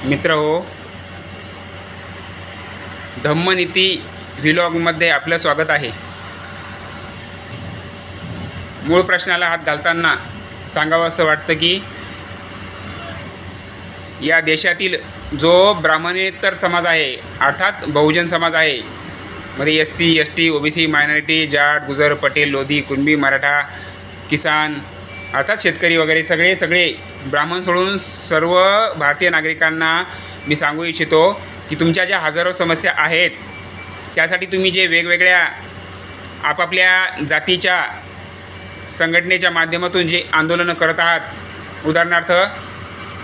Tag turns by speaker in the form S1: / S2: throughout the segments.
S1: मित्र हो, धम्मनीती व्लॉगमध्ये आपलं स्वागत आहे। मूळ प्रश्नाला हात घालताना सांगावं असं वाटतं की या देशातील जो ब्राह्मणेतर समाज आहे अर्थात बहुजन समाज आहे, मध्ये SC ST OBC minority Jat Gujar Patel Lodhi Kunbi Maratha किसान अर्थात शेतकरी वगैरे सगळे ब्राह्मण सोडून सर्व भारतीय नागरिकांना मी सांगू इच्छितो की तुमच्या ज्या हजारो समस्या आहेत त्यासाठी तुम्ही जे वेगवेगळ्या आपापल्या जातीच्या संघटनेच्या माध्यमातून जे आंदोलनं करत आहात, उदाहरणार्थ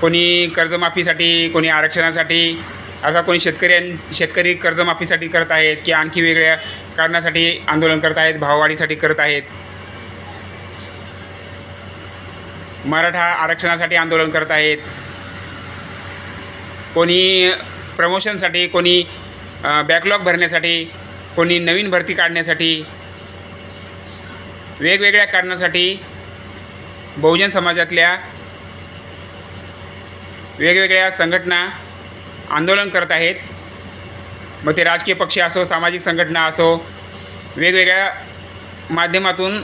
S1: कोणी कर्जमाफीसाठी, कोणी आरक्षणासाठी, अर्थात कोणी शेतकरी कर्जमाफीसाठी करत आहेत की आणखी वेगळ्या कारणासाठी आंदोलन करत आहेत, भाववाढीसाठी करत आहेत, मराठा आरक्षणासाठी आंदोलन करत आहेत, कोणी प्रमोशनसाठी, कोणी बॅकलॉग भरण्यासाठी, कोणी नवीन भरती काढण्यासाठी, वेगवेगळ्या कारणासाठी बहुजन समाजातल्या वेगवेगळ्या संघटना आंदोलन करत आहेत। मग ते राजकीय पक्ष असो, सामाजिक संघटना असो, वेगवेगळ्या माध्यमातून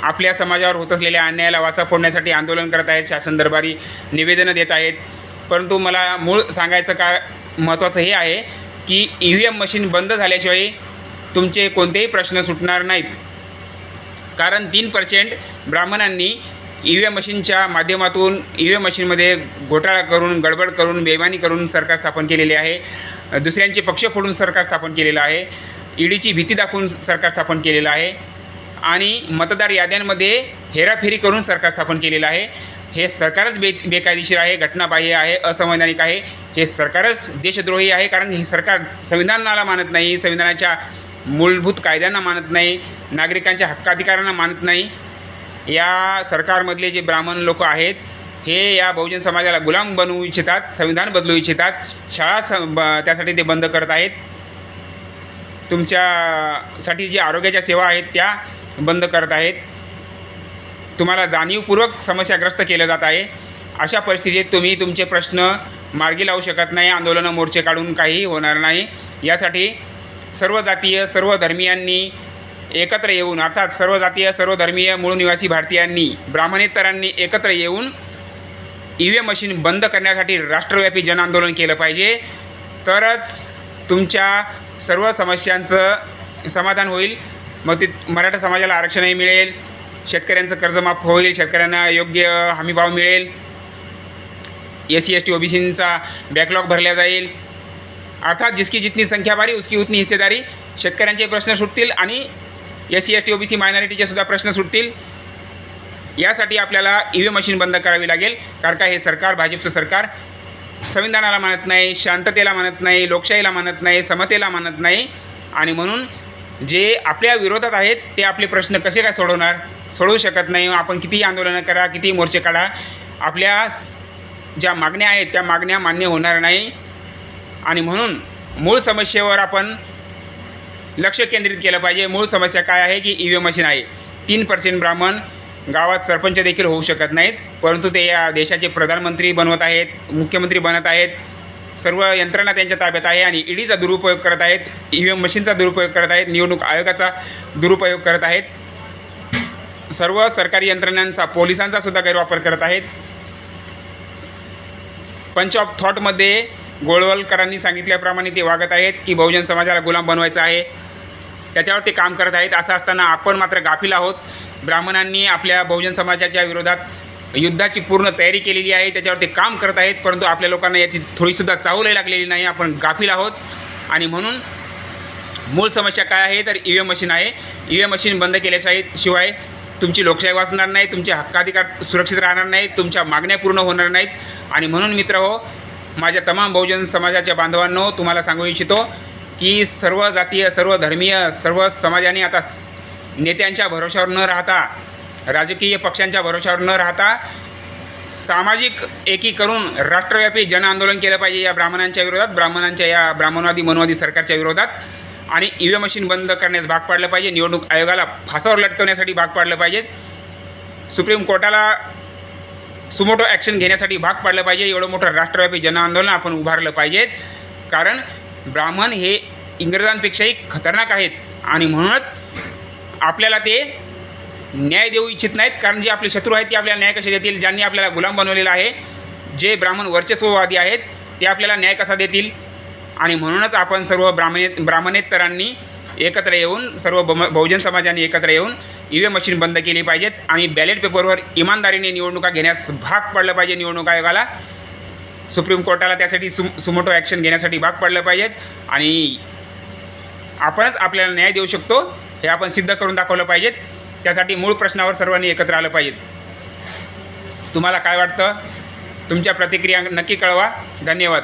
S1: आपल्या समाजावर होत असलेल्या अन्यायाला वाचा फोडण्यासाठी आंदोलन करत आहेत, शासन दरबारी निवेदनं देत आहेत। परंतु मला मूळ सांगायचं का महत्त्वाचं हे आहे की EVM मशीन बंद झाल्याशिवाय तुमचे कोणतेही प्रश्न सुटणार नाहीत। कारण 3% ब्राह्मणांनी EVM मशीनच्या माध्यमातून EVM मशीनमध्ये घोटाळा करून, गडबड करून, बेईमानी करून सरकार स्थापन केलेले आहे। दुसऱ्यांचे पक्ष फोडून सरकार स्थापन केलेलं आहे। ईडीची भीती दाखवून सरकार स्थापन केलेलं आहे आणि मतदार याद्यांमध्ये हेराफेरी करून सरकार स्थापन केलेलं आहे। हे सरकारच बेकायदेशीर आहे, घटनाबाह्य आहे, असंवैधानिक आहे। हे सरकारच देशद्रोही आहे, कारण हे सरकार संविधानाला मानत नाही, संविधानाच्या मूलभूत कायद्यांना मानत नाही, नागरिकांच्या हक्काधिकारांना मानत नाही। या सरकारमधले जे ब्राह्मण लोक आहेत हे या बहुजन समाजाला गुलाम बनवू इच्छितात, संविधान बदलू इच्छितात, शाळा त्यासाठी ते बंद करत आहेत, तुमच्यासाठी जी आरोग्याच्या सेवा आहेत त्या बंद करत आहेत, तुम्हाला जाणीवपूर्वक समस्याग्रस्त केलं जात आहे। अशा परिस्थितीत तुम्ही तुमचे प्रश्न मार्गी लावू शकत नाही, आंदोलनं मोर्चे काढून काहीही होणार नाही। यासाठी सर्व जातीय सर्व धर्मीयांनी एकत्र येऊन, अर्थात सर्व जातीय सर्व धर्मीय मूळ निवासी भारतीयांनी, ब्राह्मणेतरांनी एकत्र येऊन EVM मशीन बंद करण्यासाठी राष्ट्रव्यापी जनआंदोलन केलं पाहिजे। तरच तुमच्या सर्व समस्यांचं समाधान होईल। मग ते मराठा समाजाला आरक्षणही मिळेल, शेतकऱ्यांचं कर्जमाफ होईल, शेतकऱ्यांना योग्य हमीभाव मिळेल, SC ST OBCंचा बॅकलॉग भरला जाईल, अर्थात जिसकी जितनी संख्या बारी उसकी उतनी हिस्सेदारी। शेतकऱ्यांचे प्रश्न सुटतील आणि SC ST OBC मायनॉरिटीचे सुद्धा प्रश्न सुटतील। यासाठी आपल्याला EVM मशीन बंद करावी लागेल, कारण का हे सरकार, भाजपचं सरकार संविधानाला मानत नाही, शांततेला मानत नाही, लोकशाहीला मानत नाही, समतेला मानत नाही। आणि म्हणून जे आपल्या विरोधात आहेत ते आपले प्रश्न कसे काय सोडवणार? सोडवू शकत नाही। आपण कितीही आंदोलनं करा, कितीही मोर्चे काढा, आपल्या ज्या मागण्या आहेत त्या मागण्या मान्य होणार नाही। आणि म्हणून मूळ समस्येवर आपण लक्ष केंद्रित केलं पाहिजे। मूळ समस्या काय आहे की EVM मशीन आहे। 3% ब्राह्मण गावात सरपंच देखील होऊ शकत नाहीत, परंतु ते या देशाचे प्रधानमंत्री बनवत आहेत, मुख्यमंत्री बनत आहेत, सर्व यंत्रणा त्यांच्या ताब्यात आहे आणि ईडीचा दुरुपयोग करत आहेत, EVM मशीनचा दुरुपयोग करत आहेत, निवडणूक आयोगाचा दुरुपयोग करत आहेत, सर्व सरकारी यंत्रणांचा, पोलिसांचा सुद्धा गैरवापर करत आहेत। पंच ऑफ थॉटमध्ये गोळवलकरांनी सांगितल्याप्रमाणे ते वागत आहेत की बहुजन समाजाला गुलाम बनवायचं आहे, त्याच्यावर ते काम करत आहेत। असं असताना आपण मात्र गाफील आहोत। ब्राह्मणांनी आपल्या बहुजन समाजाच्या विरोधात युद्धाची पूर्ण तयारी केलेली आहे, त्याच्यावर ते काम करत आहेत, परंतु आपल्या लोकांना याची थोडीसुद्धा चाहूलही लागलेली नाही, आपण गाफील आहोत। आणि म्हणून मूळ समस्या काय आहे तर EVM मशीन आहे। EVM मशीन बंद केल्याशिवाय तुमची लोकशाही वाचणार नाही, तुमचे हक्काधिकार सुरक्षित राहणार नाहीत, तुमच्या मागण्या पूर्ण होणार नाहीत। आणि म्हणून मित्र हो, माझ्या तमाम बहुजन समाजाच्या बांधवांनो तुम्हाला सांगू इच्छितो की सर्व जातीय सर्व धर्मीय सर्व समाजाने आता नेत्यांच्या भरोशावर न राहता, राजकीय पक्षांच्या भरोशावर न राहता सामाजिक एकी करून राष्ट्रव्यापी जनआंदोलन केलं पाहिजे या ब्राह्मणांच्या विरोधात, ब्राह्मणांच्या या ब्राह्मणवादी मनवादी सरकारच्या विरोधात। आणि EVM मशीन बंद करण्यास भाग पाडलं पाहिजे, निवडणूक आयोगाला फासावर लटकवण्यासाठी भाग पाडलं पाहिजे, सुप्रीम कोर्टाला सुमोटो ॲक्शन घेण्यासाठी भाग पाडलं पाहिजे. एवढं मोठं राष्ट्रव्यापी जनआंदोलन आपण उभारलं पाहिजेत. कारण ब्राह्मण हे इंग्रजांपेक्षाही खतरनाक आहेत आणि म्हणूनच आपल्याला ते न्याय देऊ इच्छित नाहीत. कारण जे आपले शत्रू आहेत ते आपल्याला न्याय कसे देतील? ज्यांनी आपल्याला गुलाम बनवलेलं आहे, जे ब्राह्मण वर्चस्ववादी आहेत, ते आपल्याला न्याय कसा देतील? आणि म्हणूनच आपण सर्व ब्राह्मणेतरांनी एकत्र येऊन, सर्व बहुजन समाजाने एकत्र येऊन EVM मशीन बंद केली पाहिजेत आणि बॅलेट पेपरवर इमानदारीने निवडणुका घेण्यास भाग पाडलं पाहिजे. निवडणूक आयोगाला, सुप्रीम कोर्टाला त्यासाठी सुमोटो ॲक्शन घेण्यासाठी भाग पाडलं पाहिजेत आणि आपणच आपल्याला न्याय देऊ शकतो हे आपण सिद्ध करून दाखवलं पाहिजेत. त्यासाठी मूळ प्रश्नावर सर्वांनी एकत्र आलं पाहिजेत. तुम्हाला काय वाटतं? तुमच्या प्रतिक्रिया नक्की कळवा. धन्यवाद.